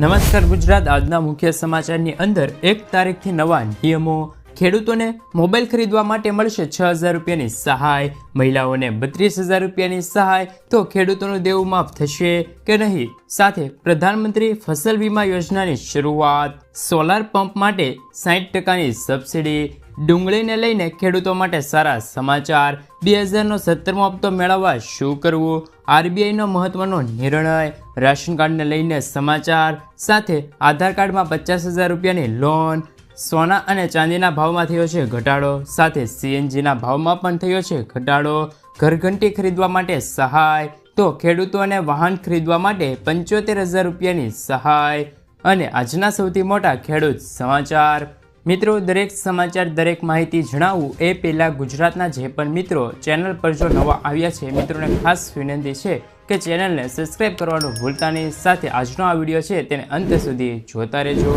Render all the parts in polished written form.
નમસ્કાર ગુજરાત, આજના મુખ્ય સમાચારની અંદર 1 તારીખથી નવા નિયમો, ખેડૂતોને મોબાઈલ ખરીદવા માટે મળશે 6,000 રૂપિયાની સહાય, મહિલાઓને 32,000 રૂપિયાની સહાય, તો ખેડૂતોનું દેવું માફ થશે કે નહીં? સાથે પ્રધાનમંત્રી ફસલ વીમા યોજનાની શરૂઆત, સોલાર પંપ માટે 60%ની સબસિડી, ડુંગળીને લઈને ખેડૂતો માટે સારા સમાચાર, 2000નો 17મો હપ્તો મેળવવા શું કરવું, આરબીઆઈનો મહત્વનો નિર્ણય, રાશન કાર્ડને લઈને સમાચાર, સાથે આધાર કાર્ડમાં 50,000 રૂપિયાની લોન, સોના અને ચાંદીના ભાવમાં થયો છે ઘટાડો, સાથે સીએનજીના ભાવમાં પણ થયો છે ઘટાડો, ઘરઘંટી ખરીદવા માટે સહાય, તો ખેડૂતોને વાહન ખરીદવા માટે 75,000 રૂપિયાની સહાય, અને આજના સૌથી મોટા ખેડૂત સમાચાર. મિત્રો, દરેક સમાચાર, દરેક માહિતી જણાવવું એ પહેલાં ગુજરાતના જે પણ મિત્રો ચેનલ પર જો નવા આવ્યા છે, મિત્રોને ખાસ વિનંતી છે કે ચેનલને સબસ્ક્રાઈબ કરવાનું ભૂલતા નહીં. સાથે આજનો આ વિડીયો છે તેને અંત સુધી જોતા રહેજો.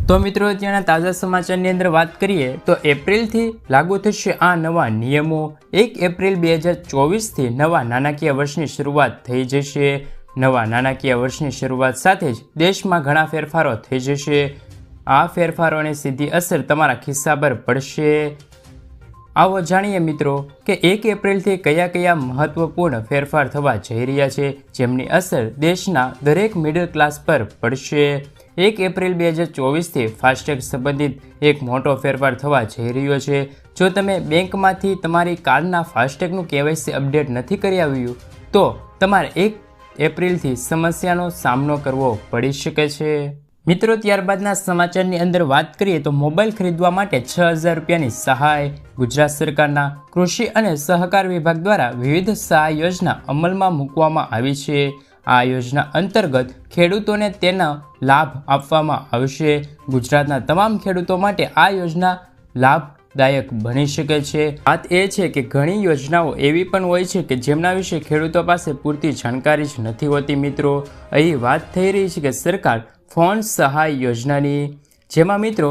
તો મિત્રો, ત્યાંના તાજા સમાચારની અંદર વાત કરીએ તો એપ્રિલથી લાગુ થશે આ નવા નિયમો. 1 એપ્રિલ 2024થી નવા નાણાકીય વર્ષની શરૂઆત થઈ જશે. નવા નાણાકીય વર્ષની શરૂઆત સાથે જ દેશમાં ઘણા ફેરફારો થઈ જશે. આ ફેરફારોની સીધી અસર તમારા ખિસ્સા પર પડશે. આવો જાણીએ મિત્રો કે 1 એપ્રિલથી કયા કયા મહત્વપૂર્ણ ફેરફાર થવા જઈ રહ્યા છે, જેમની અસર દેશના દરેક મિડલ ક્લાસ પર પડશે. 1 એપ્રિલ 2024થી ફાસ્ટેગ સંબંધિત એક મોટો ફેરફાર થવા જઈ રહ્યો છે. જો તમે બેંકમાંથી તમારી કારના ફાસ્ટેગનું કેવાયસી અપડેટ નથી કરી આવ્યું તો તમારે 1 એપ્રિલથી સમસ્યાનો સામનો કરવો પડી શકે છે. મિત્રો, ત્યારબાદના સમાચારની અંદર વાત કરીએ તો મોબાઈલ ખરીદવા માટે 6,000 રૂપિયાની સહાય. ગુજરાત સરકારના કૃષિ અને સહકાર વિભાગ દ્વારા વિવિધ સહાય યોજના અમલમાં મૂકવામાં આવી છે. આ યોજના અંતર્ગત ખેડૂતોને તેનો લાભ આપવામાં આવશે. ગુજરાતના તમામ ખેડૂતો માટે આ યોજના લાભદાયક બની શકે છે. વાત એ છે કે ઘણી યોજનાઓ એવી પણ હોય છે કે જેમના વિશે ખેડૂતો પાસે પૂરતી જાણકારી જ નથી હોતી. મિત્રો, અહીં વાત થઈ રહી છે કે સરકાર ફોન સહાય યોજનાની, જેમાં મિત્રો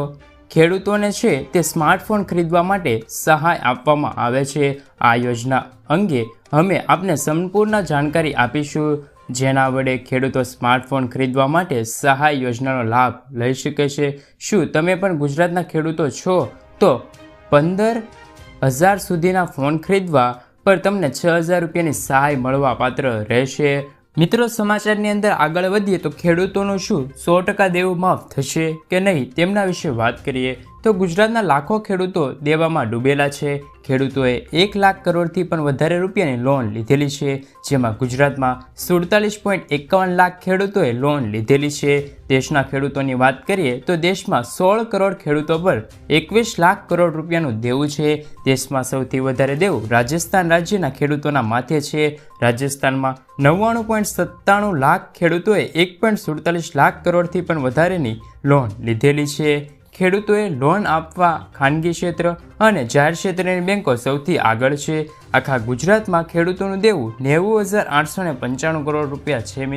ખેડૂતોને છે તે સ્માર્ટફોન ખરીદવા માટે સહાય આપવામાં આવે છે. આ યોજના અંગે અમે આપને સંપૂર્ણ જાણકારી આપીશું, જેના વડે ખેડૂતો સ્માર્ટફોન ખરીદવા માટે સહાય યોજનાનો લાભ લઈ શકે છે. શું તમે પણ ગુજરાતના ખેડૂતો છો તો 15,000 સુધીના ફોન ખરીદવા પર તમને 6,000 રૂપિયાની સહાય મળવા પાત્ર રહેશે. મિત્રો, સમાચારની અંદર આગળ વધીએ તો ખેડૂતોનું શું 100% દેવું માફ થશે કે નહીં તેમના વિશે વાત કરીએ તો ગુજરાતના લાખો ખેડૂતો દેવામાં ડૂબેલા છે. ખેડૂતોએ 1 લાખ કરોડથી પણ વધારે રૂપિયાની લોન લીધેલી છે, જેમાં ગુજરાતમાં 47.51 લાખ ખેડૂતોએ લોન લીધેલી છે. દેશના ખેડૂતોની વાત કરીએ તો દેશમાં 16 કરોડ ખેડૂતો પર 21 લાખ કરોડ રૂપિયાનું દેવું છે. દેશમાં સૌથી વધારે દેવું રાજસ્થાન રાજ્યના ખેડૂતોના માથે છે. રાજસ્થાનમાં 99.97 લાખ ખેડૂતોએ 1.47 લાખ કરોડથી પણ વધારેની લોન લીધેલી છે. ખેડૂતોએ લોન આપવા ખાનગી ક્ષેત્ર અને જાહેર ક્ષેત્રની બેંકો સૌથી આગળ છે. આખા ગુજરાતમાં ખેડૂતોનું દેવું 90,895 કરોડ રૂપિયા છે.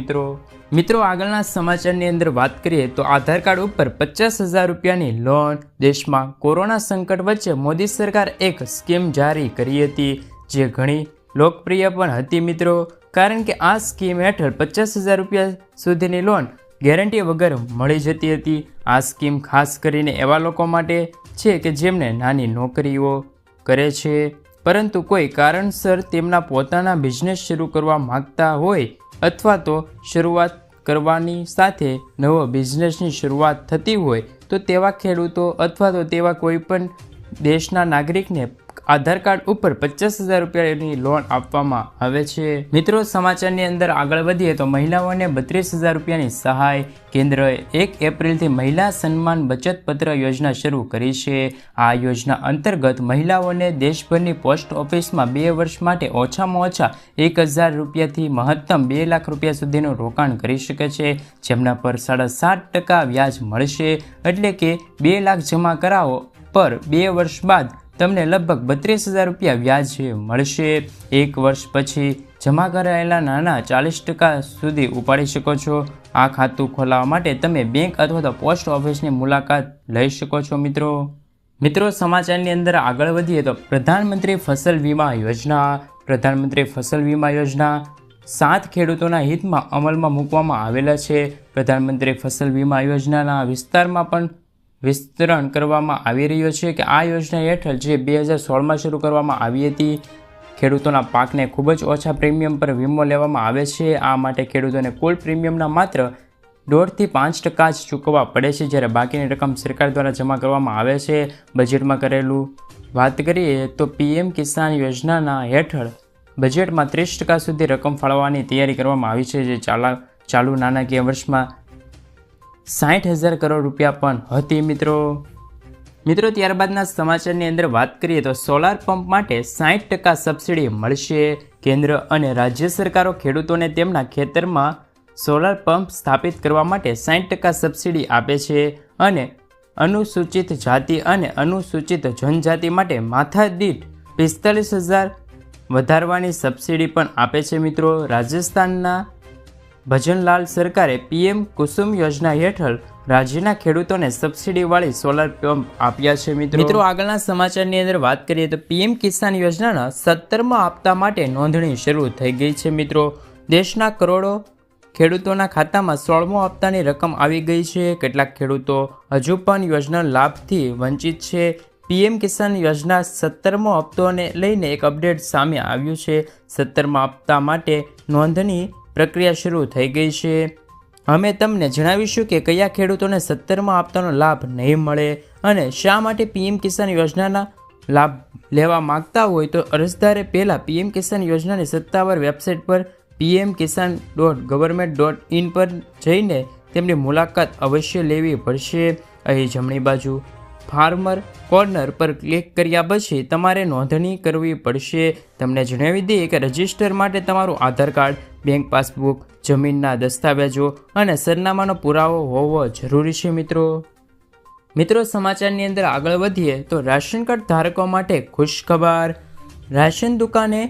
મિત્રો, આગળના સમાચારની અંદર વાત કરીએ તો આધાર કાર્ડ ઉપર 50,000 રૂપિયાની લોન. દેશમાં કોરોના સંકટ વચ્ચે મોદી સરકાર એક સ્કીમ જારી કરી હતી, જે ઘણી લોકપ્રિય પણ હતી મિત્રો, કારણ કે આ સ્કીમ હેઠળ 50,000 રૂપિયા સુધીની લોન ગેરંટી વગર મળી જતી હતી. આ સ્કીમ ખાસ કરીને એવા લોકો માટે છે કે જેમને નાની નોકરીઓ કરે છે પરંતુ કોઈ કારણસર તેમના પોતાના બિઝનેસ શરૂ કરવા માંગતા હોય, અથવા તો શરૂઆત કરવાની સાથે નવો બિઝનેસની શરૂઆત થતી હોય તો તેવા ખેડૂતો અથવા તો તેવા કોઈ પણ દેશના નાગરિકને આધાર કાર્ડ ઉપર 50,000 રૂપિયાની લોન આપવામાં આવે છે. મિત્રો, સમાચારની અંદર આગળ વધીએ તો મહિલાઓને 32,000 રૂપિયાની સહાય. કેન્દ્રએ 1 એપ્રિલથી મહિલા સન્માન બચત પત્ર યોજના શરૂ કરી છે. આ યોજના અંતર્ગત મહિલાઓને દેશભરની પોસ્ટ ઓફિસમાં 2 વર્ષ માટે ઓછામાં ઓછા 1,000 રૂપિયાથી મહત્તમ 2 લાખ રૂપિયા સુધીનું રોકાણ કરી શકે છે, જેમના પર 7.5% વ્યાજ મળશે. એટલે કે 2 લાખ જમા કરાવો પર 2 વર્ષ બાદ તમને લગભગ 32,000 રૂપિયા વ્યાજ મળશે. 1 વર્ષ પછી જમા કરાયેલા નાણાં 40% સુધી ઉપાડી શકો છો. આ ખાતું ખોલાવવા માટે તમે બેંક અથવા તો પોસ્ટ ઓફિસની મુલાકાત લઈ શકો છો. મિત્રો, સમાચારની અંદર આગળ વધીએ તો પ્રધાનમંત્રી ફસલ વીમા યોજના. 7 ખેડૂતોના હિતમાં અમલમાં મૂકવામાં આવેલા છે. પ્રધાનમંત્રી ફસલ વીમા યોજનાના વિસ્તારમાં પણ વિસ્તરણ કરવામાં આવી રહ્યો છે કે આ યોજના હેઠળ જે 2016માં શરૂ કરવામાં આવી હતી, ખેડૂતોના પાકને ખૂબ જ ઓછા પ્રીમિયમ પર વીમો લેવામાં આવે છે. આ માટે ખેડૂતોને કુલ પ્રીમિયમના માત્ર 2 થી 5% જ ચૂકવવા પડે છે, જ્યારે બાકીની રકમ સરકાર દ્વારા જમા કરવામાં આવે છે. બજેટમાં કરેલું વાત કરીએ તો PM કિસાન યોજનાના હેઠળ બજેટમાં 30% સુધી રકમ ફાળવવાની તૈયારી કરવામાં આવી છે, જે ચાલુ નાણાકીય વર્ષમાં 60,000 કરોડ રૂપિયા પણ હતી. મિત્રો ત્યારબાદના સમાચારની અંદર વાત કરીએ તો સોલાર પંપ માટે 60% સબસિડી મળશે. કેન્દ્ર અને રાજ્ય સરકારો ખેડૂતોને તેમના ખેતરમાં સોલાર પંપ સ્થાપિત કરવા માટે 60% સબસિડી આપે છે અને અનુસૂચિત જાતિ અને અનુસૂચિત જનજાતિ માટે માથાદીઠ 45,000 વધારવાની સબસિડી પણ આપે છે. મિત્રો, રાજસ્થાનના ભજનલાલ સરકારે PM કુસુમ યોજના હેઠળ રાજ્યના ખેડૂતોને સબસિડીવાળી સોલાર પંપ આપ્યા છે. મિત્રો આગળના સમાચારની અંદર વાત કરીએ તો PM કિસાન યોજનાના 17મા હપ્તા માટે નોંધણી શરૂ થઈ ગઈ છે. મિત્રો, દેશના કરોડો ખેડૂતોના ખાતામાં 16મો હપ્તાની રકમ આવી ગઈ છે. કેટલાક ખેડૂતો હજુ પણ યોજનાના લાભથી વંચિત છે. PM કિસાન યોજના 17મો હપ્તોને લઈને એક અપડેટ સામે આવ્યું છે. 17મા હપ્તા માટે નોંધણી પ્રક્રિયા શરૂ થઈ ગઈ છે. અમે તમને જણાવીશું કે કયા ખેડૂતોને 17મા હપ્તાનો લાભ નહીં મળે અને શા માટે. PM કિસાન યોજનાના લાભ લેવા માંગતા હોય તો અરજદારે પહેલાં PM કિસાન યોજનાની સત્તાવાર વેબસાઇટ પર pmkisan.government.in પર જઈને તેમની મુલાકાત અવશ્ય લેવી પડશે. અહીં જમણી બાજુ ફાર્મર કોર્નર પર ક્લિક કર્યા પછી તમારે નોંધણી કરવી પડશે. તમને જણાવી દઈએ કે રજિસ્ટર માટે તમારું આધાર કાર્ડ, બેંક પાસબુક, જમીનના દસ્તાવેજો અને સરનામાનો પુરાવો હોવો જરૂરી છે. મિત્રો સમાચારની અંદર આગળ વધીએ તો રાશન કાર્ડ ધારકો માટે ખુશખબર. રાશન દુકાને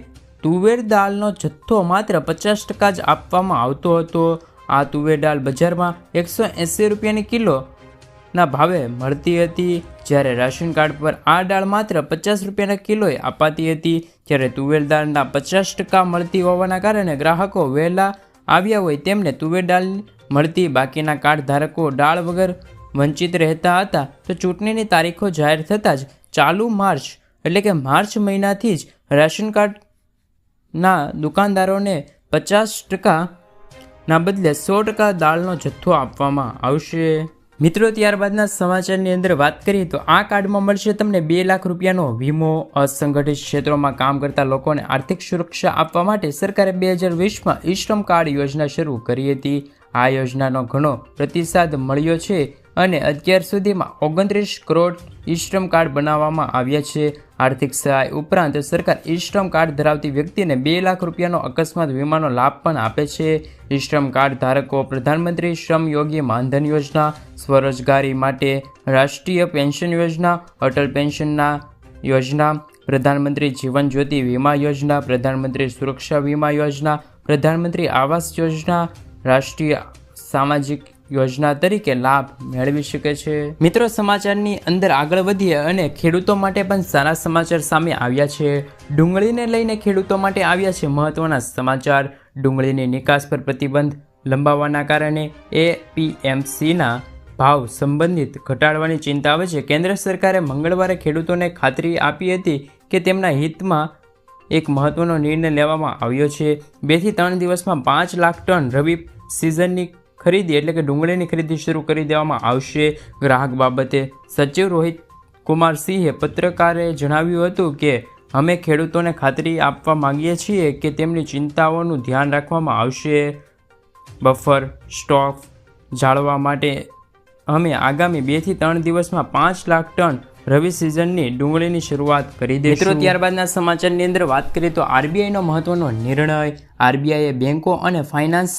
તુવેર દાળનો જથ્થો માત્ર 50% જ આપવામાં આવતો હતો. આ તુવેર દાળ બજારમાં 180 રૂપિયાની કિલોના ભાવે મળતી હતી, જ્યારે રાશન કાર્ડ પર આ દાળ માત્ર 50 રૂપિયાના કિલોએ અપાતી હતી. જ્યારે તુવેર દાળના 50% મળતી હોવાના કારણે ગ્રાહકો વહેલા આવ્યા હોય તેમને તુવેર દાળ મળતી. બાકીના કાર્ડ ધારકો દાળ વગર વંચિત રહેતા હતા. તો ચૂંટણીની તારીખો જાહેર થતાં જ ચાલુ માર્ચ એટલે કે માર્ચ મહિનાથી જ રાશન કાર્ડના દુકાનદારોને 50%ના બદલે 100% દાળનો જથ્થો આપવામાં આવશે. મિત્રો ત્યારબાદના સમાચારની અંદર વાત કરીએ તો આ કાર્ડમાં મળશે તમને 2 લાખ રૂપિયાનો વીમો. અસંગઠિત ક્ષેત્રોમાં કામ કરતા લોકોને આર્થિક સુરક્ષા આપવા માટે સરકારે 2020માં ઈ-શ્રમ કાર્ડ યોજના શરૂ કરી હતી. આ યોજનાનો ઘણો પ્રતિસાદ મળ્યો છે અને અત્યાર સુધીમાં 29 કરોડ ઈ-શ્રમ કાર્ડ બનાવવામાં આવ્યા છે. આર્થિક સહાય ઉપરાંત સરકાર ઈ-શ્રમ કાર્ડ ધરાવતી વ્યક્તિને 2 લાખ રૂપિયાનો અકસ્માત વીમાનો લાભ પણ આપે છે. ઈ-શ્રમ કાર્ડ ધારકો પ્રધાનમંત્રી શ્રમ યોગી માનધન યોજના, સ્વરોજગારી માટે રાષ્ટ્રીય પેન્શન યોજના, અટલ પેન્શનના યોજના, પ્રધાનમંત્રી જીવન જ્યોતિ વીમા યોજના, પ્રધાનમંત્રી સુરક્ષા વીમા યોજના, પ્રધાનમંત્રી આવાસ યોજના, રાષ્ટ્રીય સામાજિક યોજના તરીકે લાભ મેળવી શકે છે. મિત્રો સમાચારની અંદર આગળ વધીએ અને ખેડૂતો માટે પણ સારા સમાચાર સામે આવ્યા છે. ડુંગળીને લઈને ખેડૂતો માટે આવ્યા છે મહત્વના સમાચાર. ડુંગળીની નિકાસ પર પ્રતિબંધ લંબાવવાના કારણે APMCના ભાવ સંબંધિત ઘટાડવાની ચિંતા વચ્ચે કેન્દ્ર સરકારે મંગળવારે ખેડૂતોને ખાતરી આપી હતી કે તેમના હિતમાં એક મહત્વનો નિર્ણય લેવામાં આવ્યો છે. 2 થી 3 દિવસમાં 5 લાખ ટન રવિ સિઝનની ખરીદી એટલે કે ડુંગળીની ખરીદી શરૂ કરી દેવામાં આવશે. ગ્રાહક બાબતે સચિવ રોહિત કુમાર સિંહે પત્રકારે જણાવ્યું હતું કે અમે ખેડૂતોને ખાતરી આપવા માંગીએ છીએ કે તેમની ચિંતાઓનું ધ્યાન રાખવામાં આવશે. બફર સ્ટોક જાળવવા માટે અમે આગામી 2 થી 3 દિવસમાં 5 લાખ ટન રવિ સિઝનની ડુંગળીની શરૂઆત કરી દઈશું. મિત્રો ત્યારબાદના સમાચારની અંદર વાત કરીએ તો RBIનો મહત્વનો નિર્ણય. RBIએ બેન્કો અને ફાઇનાન્સ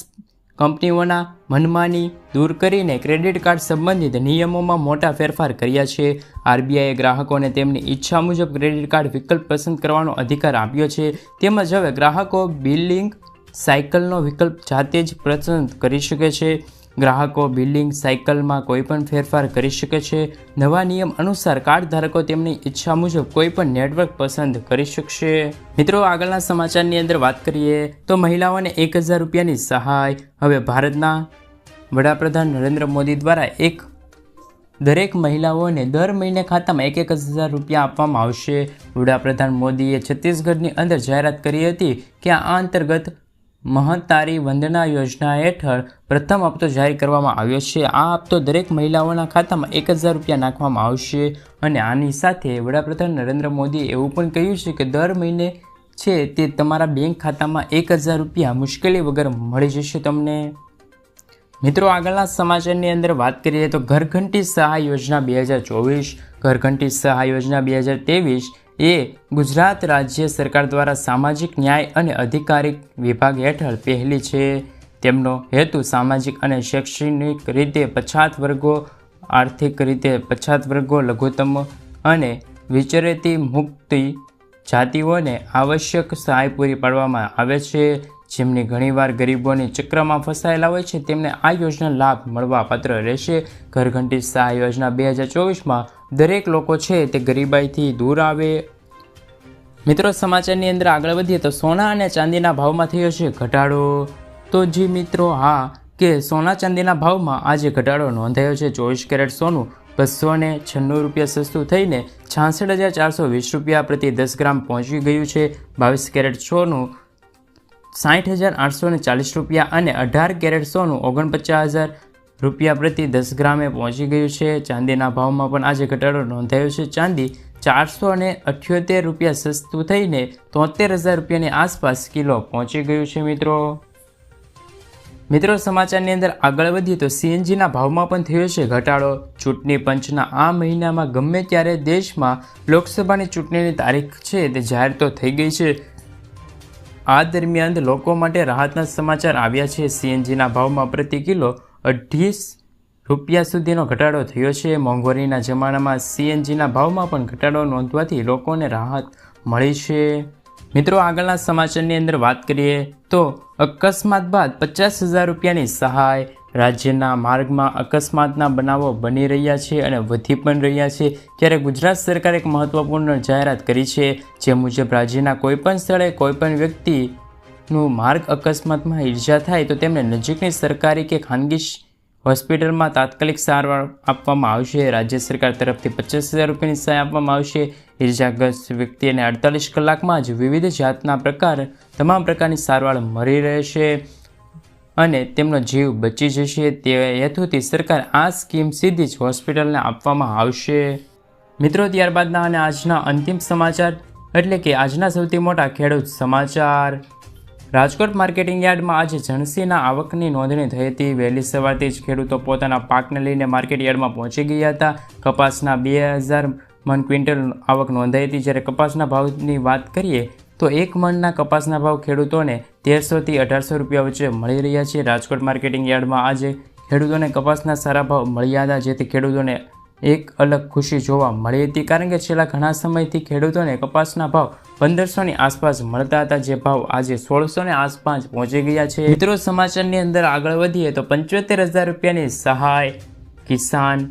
કંપનીઓના મનમાની દૂર કરીને ક્રેડિટ કાર્ડ સંબંધિત નિયમોમાં મોટા ફેરફાર કર્યા છે. RBIએ ગ્રાહકોને તેમની ઈચ્છા મુજબ ક્રેડિટ કાર્ડ વિકલ્પ પસંદ કરવાનો અધિકાર આપ્યો છે. તેમજ હવે ગ્રાહકો બિલિંગ સાયકલનો વિકલ્પ જાતે જ પસંદ કરી શકે છે. ગ્રાહકો બિલિંગ સાયકલમાં કોઈપણ ફેરફાર કરી શકે છે. નવા નિયમ અનુસાર કાર્ડ ધારકો તેમની ઈચ્છા મુજબ કોઈપણ નેટવર્ક પસંદ કરી શકશે. મિત્રો, આગળના સમાચારની અંદર વાત કરીએ તો મહિલાઓને 1000 રૂપિયાની સહાય. હવે ભારતના વડાપ્રધાન નરેન્દ્ર મોદી દ્વારા દરેક મહિલાઓને દર મહિને ખાતામાં 1000 રૂપિયા આપવામાં આવશે. વડાપ્રધાન મોદીએ છત્તીસગઢની અંદર જાહેરાત કરી હતી કે આ અંતર્ગત મહતારી વંદના યોજના હેઠળ પ્રથમ હપ્તો જાહેર કરવામાં આવ્યો છે. આ હપ્તો દરેક મહિલાઓના ખાતામાં 1000 રૂપિયા નાખવામાં આવશે. અને આની સાથે વડાપ્રધાન નરેન્દ્ર મોદીએ એવું પણ કહ્યું છે કે દર મહિને છે તે તમારા બેંક ખાતામાં 1000 રૂપિયા મુશ્કેલી વગર મળી જશે તમને. મિત્રો, આગળના સમાચારની અંદર વાત કરીએ તો ઘરઘંટી સહાય યોજના 2024. ઘરઘંટી સહાય યોજના 2023 એ ગુજરાત રાજ્ય સરકાર દ્વારા સામાજિક ન્યાય અને અધિકારિક વિભાગ હેઠળ પહેલી છે. તેમનો હેતુ સામાજિક અને શૈક્ષણિક રીતે પછાત વર્ગો, આર્થિક રીતે પછાત વર્ગો, લઘુત્તમ અને વિચરેતી મુક્તિ જાતિઓને આવશ્યક સહાય પૂરી પાડવામાં આવે છે. જેમની ઘણીવાર ગરીબોની ચક્રમાં ફસાયેલા હોય છે તેમને આ યોજના લાભ મળવા પાત્ર રહેશે. ઘરઘંટી સહાય યોજના 2024માં દરેક લોકો છે તે ગરીબાઈથી દૂર આવે. મિત્રો, સમાચારની અંદર આગળ વધીએ તો સોના અને ચાંદીના ભાવમાં થયો છે ઘટાડો. તો જી મિત્રો, હા કે સોના ચાંદીના ભાવમાં આજે ઘટાડો નોંધાયો છે. 24 કેરેટ સોનું 296 રૂપિયા સસ્તું થઈને 66,420 રૂપિયા પ્રતિ 10 ગ્રામ પહોંચી ગયું છે. 22 કેરેટ સોનું 60,840 રૂપિયા અને 18 કેરેટ સોનું 49,000 રૂપિયા પ્રતિ 10 ગ્રામે પહોંચી ગયું છે. ચાંદીના ભાવમાં પણ આજે ઘટાડો નોંધાયો છે. ચાંદી 478 રૂપિયા સસ્તું થઈને 73,000 રૂપિયાની આસપાસ કિલો પહોંચી ગયું છે. મિત્રો, સમાચારની અંદર આગળ વધીએ તો સીએનજીના ભાવમાં પણ થયો છે ઘટાડો. ચૂંટણી પંચના આ મહિનામાં ગમે ત્યારે દેશમાં લોકસભાની ચૂંટણીની તારીખ છે તે જાહેર તો થઈ ગઈ છે. આ દરમિયાન લોકો માટે રાહતના સમાચાર આવ્યા છે. સીએનજીના ભાવમાં પ્રતિ કિલો 28 રૂપિયા સુધીનો ઘટાડો થયો છે. મોંઘવારીના જમાનામાં સીએનજીના ભાવમાં પણ ઘટાડો નોંધવાથી લોકોને રાહત મળી છે. મિત્રો, આગળના સમાચારની અંદર વાત કરીએ તો અકસ્માત બાદ 50,000 રૂપિયાની સહાય. રાજ્યના માર્ગમાં અકસ્માતના બનાવો બની રહ્યા છે અને વધી પણ રહ્યા છે. ત્યારે ગુજરાત સરકારે એક મહત્વપૂર્ણ જાહેરાત કરી છે. જે મુજબ રાજ્યના કોઈપણ સ્થળે કોઈપણ વ્યક્તિનું માર્ગ અકસ્માતમાં ઈજા થાય તો તેમને નજીકની સરકારી કે ખાનગી હોસ્પિટલમાં તાત્કાલિક સારવાર આપવામાં આવશે. રાજ્ય સરકાર તરફથી 50,000 રૂપિયાની સહાય આપવામાં આવશે. ઈજાગ્રસ્ત વ્યક્તિને 48 કલાકમાં જ વિવિધ જાતના તમામ પ્રકારની સારવાર મળી રહેશે અને તેમનો જીવ બચી જશે. તે હેતુથી સરકાર આ સ્કીમ સીધી જ હોસ્પિટલને આપવામાં આવશે. મિત્રો, ત્યારબાદના અને આજના અંતિમ સમાચાર એટલે કે આજના સૌથી મોટા ખેડૂત સમાચાર. રાજકોટ માર્કેટિંગ યાર્ડમાં આજે જણસીના આવકની નોંધણી થઈ હતી. વહેલી સવારથી જ ખેડૂતો પોતાના પાકને લઈને માર્કેટ યાર્ડમાં પહોંચી ગયા હતા. કપાસના 2000 મણ ક્વિન્ટલ આવક નોંધાઈ હતી. જ્યારે કપાસના ભાવની વાત કરીએ તો એક મણના કપાસના ભાવ ખેડૂતોને 1300 થી 1800 રૂપિયા વચ્ચે મળી રહ્યા છે. રાજકોટ માર્કેટિંગ યાર્ડમાં આજે ખેડૂતોને કપાસના સારા ભાવ મળ્યા હતા, જેથી ખેડૂતોને એક અલગ ખુશી જોવા મળી હતી. કારણ કે છેલ્લા ઘણા સમયથી ખેડૂતોને કપાસના ભાવ 1500ની આસપાસ મળતા હતા, જે ભાવ આજે 1600ની આસપાસ પહોંચી ગયા છે. મિત્રો, સમાચારની અંદર આગળ વધીએ તો 75,000 રૂપિયાની સહાય કિસાન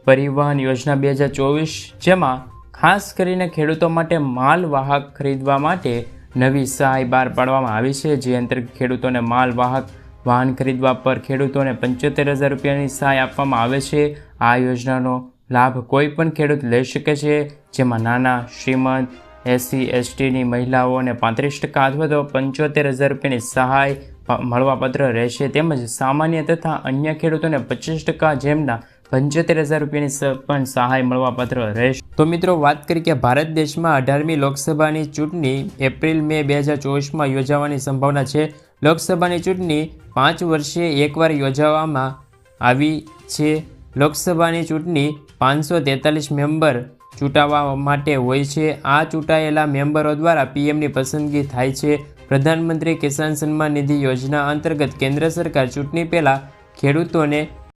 પરિવહન યોજના 2024, જેમાં ખાસ કરીને ખેડૂતો માટે માલવાહક ખરીદવા માટે નવી સહાય બહાર પાડવામાં આવી છે. જે અંતર્ગત ખેડૂતોને માલવાહક વાહન ખરીદવા પર ખેડૂતોને 75,000 રૂપિયાની સહાય આપવામાં આવે છે. આ યોજનાનો લાભ કોઈ પણ ખેડૂત લઈ શકે છે, જેમાં નાના, શ્રીમંત, SC STની મહિલાઓને 35% અથવા તો 75,000 રૂપિયાની સહાય મળવાપાત્ર રહેશે. તેમજ સામાન્ય તથા અન્ય ખેડૂતોને 25%, જેમના 75,000 રૂપિયાની પણ સહાય મળવાપાત્ર રહેશે. તો મિત્રો, વાત કરી કે ભારત દેશમાં 18મી લોકસભાની ચૂંટણી એપ્રિલ-મે 2024માં યોજાવાની સંભાવના છે. લોકસભાની ચૂંટણી 5 વર્ષે એકવાર યોજવામાં આવી છે. લોકસભાની ચૂંટણી 543 મેમ્બર ચૂંટાવા માટે હોય છે. આ ચૂંટાયેલા મેમ્બરો દ્વારા PMની પસંદગી થાય છે. પ્રધાનમંત્રી કિસાન સન્માન નિધિ યોજના અંતર્ગત કેન્દ્ર સરકાર ચૂંટણી પહેલાં ખેડૂતોને